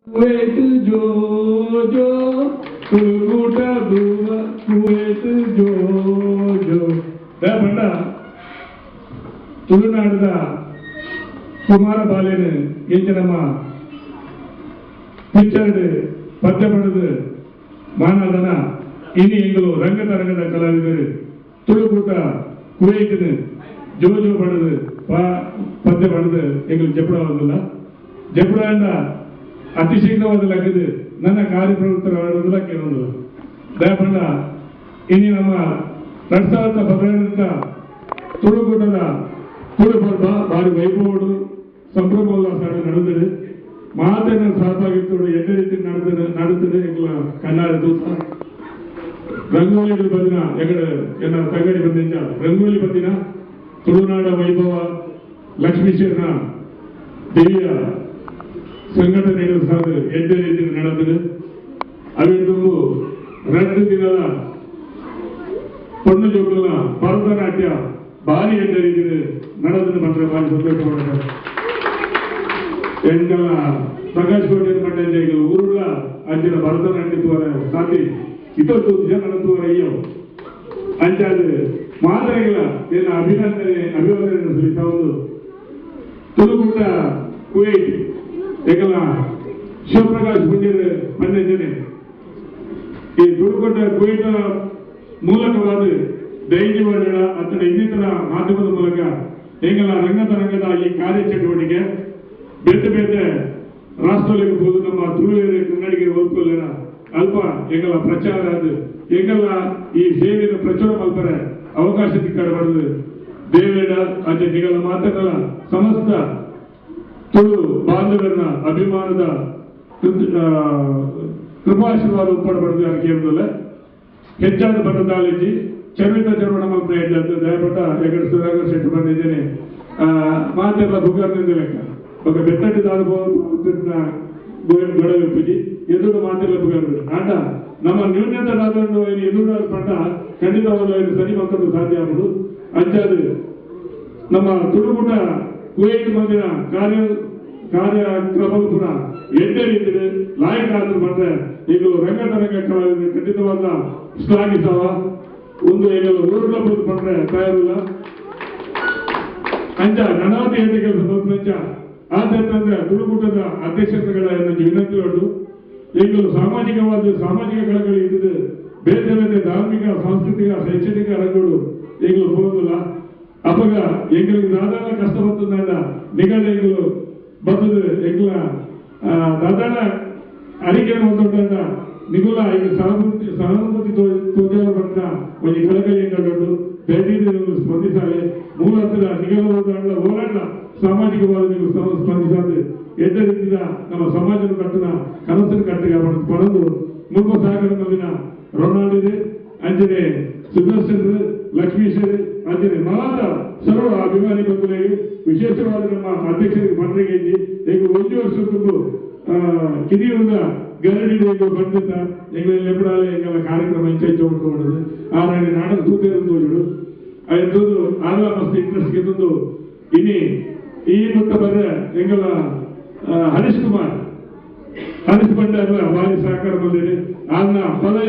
Kuwait जो जो कुलगुटा दुआ कुवैत जो जो ಬಂಡ ತುಳುನಾಡದ ಕುಮಾರ ಬಾಲೇನು ಎಂಚಿನಮ್ಮ ಪಿಚ್ಚರ್ಡ್ ಪದ್ಯ ಪಡೆದು ಮಾನದನ ಇನಿ ಎಂಗಳು ರಂಗತರಂಗದ ಕಲಾವಿದರು ತುಳುಕೂಟ ಕುವೈತಿನ ಜೋಜೋ ಪಡೆದು ಪದ್ಯ ಪಡೆದು ಎಂಗಳು ಜಪಡವಾದಿಲ್ಲ ಜಪಡ ಅತಿ ಶೀಘ್ರವಾದ ಲಗ್ಗದು ನನ್ನ ಕಾರ್ಯಪ್ರವೃತ್ತರಾಡುವುದಿಲ್ಲ ಕೇಳೋದಿಲ್ಲ ದಯಪಂಡ ಇನಿ ನಮ್ಮ 2017 ತುಳುಕೂಟದ ತುಳುಪರ್ವ ಭಾರಿ ವೈಭವಡು ಸಂಭ್ರಮೋಲ್ಲಾಸ ನಡೆದಿದೆ ಮಾತನ್ನ ಸಹಭಾಗಿತ್ವ ಎದೇ ರೀತಿ ನಡೆದಿದೆ ಎಂಗಳ ಕನ್ನಡ ದೂತ ರಂಗೋಲಿಗಳು ಬಂದಿನ ಎಗಡೆ ಎನ್ನ ತಂಗಡಿ ಬಂದಿಂಚ ರಂಗೋಲಿ ಬಂದಿನ ತುಳುನಾಡ ವೈಭವ ಲಕ್ಷ್ಮೀಶ್ವರನ ದೇವಿಯ ಸಂಘಟನೆಗಳು ಸಹ ಎದ್ದೇ ರೀತಿ ನಡೆದಿದೆ ಅವಿದ್ದು 2 ದಿನದ ಪೊಣ್ಣು ಜೋಕುಲ ಭರತನಾಟ್ಯ ಭಾರಿ ಎದ್ದೇ ರೀತಿ ನಡೆದು ಬಂದ್ರೆ ಭಾರಿ ಸಂತೋಷ ಎಂಕಲ ಪ್ರಕಾಶ್ ಕೋಟೆ ಮಂಡ್ಯ ಊರುಗಳ ಅಂಚಿನ ಭರತನಾಟ್ಯತ್ವರ ಸಾಧಿ ಇಪ್ಪತ್ತು ಜನ ನಡೆಸುವರ ಅಯ್ಯೋ ಅಂಚಾದ ಮಾದರಿಗಳ ಎಲ್ಲ ಅಭಿವಂದನೆ ಸಲ್ಲಿಸ ಒಂದು ತುಳುಕೂಟ ಕುವೈಟ್ ಏಕಲ ಶಿವಪ್ರಕಾಶ್ ಪುಣ್ಯದ ಮಂಡ್ಯಜನೆ ಈ ತುಳುಕೂಟ ಕುವೈಟ್ ಮೂಲಕವಾದ ದೈನಿ ವರ್ಣ ಅಥವಾ ಇನ್ನಿತರ ಮಾಧ್ಯಮದ ಮೂಲಕ ಏಕಲ ರಂಗತರಂಗದ ಈ ಕಾರ್ಯಚಟುವಟಿಕೆ ಬೇರೆ ಬೇರೆ ರಾಷ್ಟ್ರದಲ್ಲಿರ್ಬೋದು ನಮ್ಮ ತುಳುವೇರೆ ಕನ್ನಡಿಗರ ಒಪ್ಪಿಕೊಳ್ಳ ಅಲ್ಪ ಎಂಗಲ ಪ್ರಚಾರ ಅದು ಎಂಗಲ ಈ ಸೇವೆಯ ಪ್ರಚಾರ ಮಲ್ಪರೆ ಅವಕಾಶ ತಿಕ್ಕಡಬಾರದು ದೇವೇಡ ಅಜ್ಜ ನಿಗಲ ಮಾತಗಳ ಸಮಸ್ತ ತುಳು ಬಾಂಧವರನ್ನ ಅಭಿಮಾನದ ಕೃಪಾಶೀರ್ವಾದ ಉಪ್ಪಡಬಾರದು ಯಾರು ಕೇಳಿದಲ್ಲ ಹೆಚ್ಚಾದ ಬಣ್ಣದಾಲಿಜಿ ಚರ್ವಿತ ಚರ್ವಣ ಮಲ್ಪನೆ ಹೆಚ್ಚಾದ ದಯಪಟ್ಟ ಎಗಡೆ ಸುಧಾಕರ್ ಶೆಟ್ಟಿ ಬಂದಿದ್ದೇನೆ ಮಾತೆಲ್ಲ ಬುಗಾರ್ನಿಂದ ಲೆಕ್ಕ ఒక ಬೆತ್ತటి దాదాపున గొడవెప్పుజి ఎదురు మాట్లాడలేకపోయారు ఆట ನಮ್ಮ ನ್ಯೂನ್ಯತೆ ರಾಜನ್ನು ಎದುರು ಪಟ್ಟ ಖಂಡಿತವಾದ ಸರಿ ಮಕ್ಕಳು ಸಾಧ್ಯ ಆಗುದು ಅಂಚಾದು ನಮ್ಮ ತುಳುಕೂಟ ಕುವೈಟ್ ಮಂದಿರ ಕಾರ್ಯಕ್ರಮ ಕೂಡ ಎಡ್ಡೆ ರೀತಿ ಲಾಯಕ ಆದ್ರೂ ಬಂದ್ರೆ ಈಗ ರಂಗತರಂಗ ಕಲಾವಿದರು ಖಂಡಿತವಾದ ಶ್ಲಾಘಿಸವ ಒಂದು ಈಗ ಊರುಗಳ ಬಂದು ಬಂದ್ರೆ ತಯಾರಿಲ್ಲ ಅಂಚ ನನಾತಿ ಹೆಂಡಿ ಕೆಲಸ ಬಂದ ಆದ್ದರಿಂದ ತುಳುಕೂಟದ ಅಧ್ಯಕ್ಷತೆಗಳ ವಿನಂತಿಗಳು ಈಗಲೂ ಸಾಮಾಜಿಕ ಕಳಕಳಿ ಇದ್ದಿದ್ದು ಬೇರೆ ಬೇರೆ ಧಾರ್ಮಿಕ ಸಾಂಸ್ಕೃತಿಕ ಶೈಕ್ಷಣಿಕ ರಂಗಗಳು ಈಗಲೂ ಹೋಗುದಿಲ್ಲ ಅಪಗ ಎಂಗಳಿಗೆ ದಾದಾಳ ಕಷ್ಟ ಬರ್ತದ ನಿಗಡ ಈಗಲೂ ಬರ್ತದೆ ಎಂಗ್ಲ ದಾದಾಳ ಅರಿಕೆ ಹೊಂದೊಂಡ ನಿಗುಲ ಈಗ ಸಹಾನುಭೂತಿ ತೋಜಲ ಬಂದ ಒಂದು ಕಳಕಳಿ ಎಂಗಳು ಬೇರೆ ಸ್ಪಂದಿಸಾಲೆ ಮೂಲದ ನಿಗಲ ಹೋರಾಟ ಸಾಮಾಜಿಕವಾದ ನೀವು ಸ್ಪಂದಿಸಾದ ಎದ್ದ ರೀತಿಯ ನಮ್ಮ ಸಮಾಜದ ಕಟ್ಟಣ ಕನಸಿನ ಕಟ್ಟಿಗೆ ಪಡೆದು ಮುಲ್ಪ ಸಾಗರ ಮಲ್ಲಿನ ರೊನಾಲ್ಡ್ ಇದೆ ಅಂಜನೆ ಸುದರ್ಶನ್ ಲಕ್ಷ್ಮೀಶ್ವರ್ ಅಂಜನೆ ಮಹಾದ ಸರ್ವ ಅಭಿಮಾನಿ ಬಂಧುಗಳಿಗೆ ವಿಶೇಷವಾದ ನಮ್ಮ ಅಧ್ಯಕ್ಷರಿಗೆ ಮಂಡಳಿಗೆ ಈಗ 1 ವರ್ಷ ತುಂಬ ಕಿರಿಯುವುದ ಗರಡಿಗೆ ಬಂದಿದ್ದ ಎಂಗಳಲ್ಲಿ ಎಪ್ಪಡಾಲೆ ಎಂಗಳ ಕಾರ್ಯಕ್ರಮ ಹೆಚ್ಚು ಹೊಂದ್ಕೊಂಡು ಆರಾಡಿ ನಾಡಕ ತೂತೇರು ತೋಜುಡು ಅದು ಆಗ ಮಸ್ತ್ ಇಂಟ್ರೆಸ್ಟ್ ಗೆದ್ದು ಇನಿ ಈ ಮುಟ್ಟ ಬರ್ರೆ ಎಂಗಲ ಹರೀಶ್ ಭಂಡಾರಿ ಭಾರಿ ಸಹಕಾರ ಬಂದಿದೆ ಆದ್ನ ಪದೇ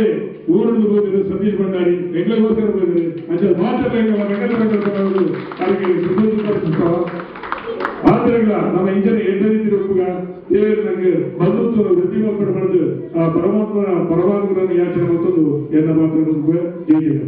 ಊರಲ್ಲಿ ಹೋಗಿದ್ರು ಸತೀಶ್ ಭಂಡಾರಿ ಎಂಗಳಿಗೋಸ್ಕರ ಬಂದಿದೆ ಅಂತ ಮಾತ್ರ ಎಂಗಲ ರಂಗತರಂಗಗಳು ಅದಕ್ಕೆ ಸುಸಜ್ಜಿತಪಡಿಸುತ್ತಾವ ಆದ್ದರಿಂದ ನಮ್ಮ ಇಂಜನ್ ಎಡ್ಡ ರೀತಿ ಒಪ್ಪುಗ ದೇವರು ನನಗೆ ಬಂಧುತ್ವ ವೃತ್ತಿಮಕ್ಕಳು ಪಡೆದು ಆ ಪರಮಾತ್ಮನ ಪರಮಾತ್ಮನ ಯಾಚನೆ ಮತ್ತೊಂದು ಎನ್ನ ಮಾತ್ರ ಜಯಿಸಿದೆ.